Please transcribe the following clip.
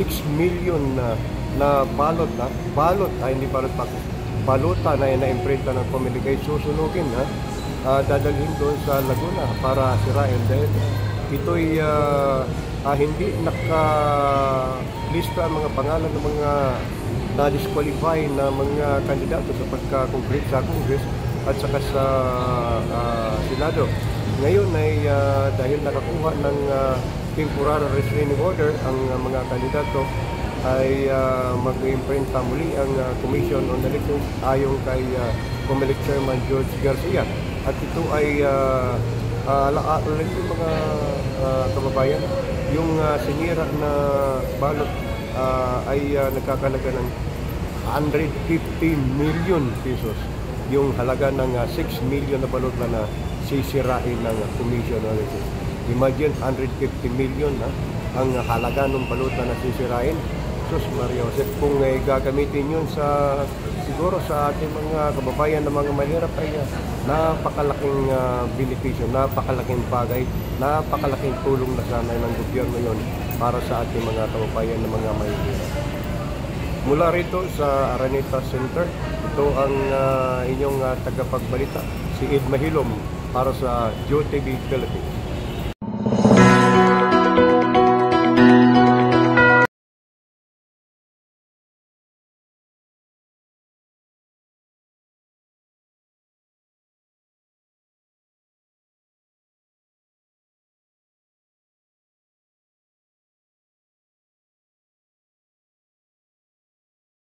6 million na balot hindi balot pa, baluta na na-imprinta ng Comelec ay susunugin dadalhin doon sa Laguna para sirain dahil ito'y hindi nakalista ang mga pangalan ng mga na-disqualify na mga kandidato sa pagka-concrete sa Congress at saka sa Senado. Ngayon ay dahil nakakuha ng temporary restraining order ang mga kandidato ay mag-imprinta muli ang Commission on Elections ayon kay Comelec Chairman George Garcia. At ito ay alaalala yung mga kababayan, yung sinira na balot ay nagkakalaga ng 150 million pesos. Yung halaga ng 6 million na balot na sisirain ng Commission on Elections. Imagine 150 million ang halaga ng balot na sisirain. Sus Maria Jose, kung gagamitin yun siguro sa ating mga kababayan na mga mahirap ay napakalaking benepisyo, napakalaking bagay, napakalaking tulong na sana ng gobyerno yun para sa ating mga kababayan na mga mahirap. Mula rito sa Araneta Center, ito ang inyong tagapagbalita, si Ed Mahilom para sa GeoTV Philippines.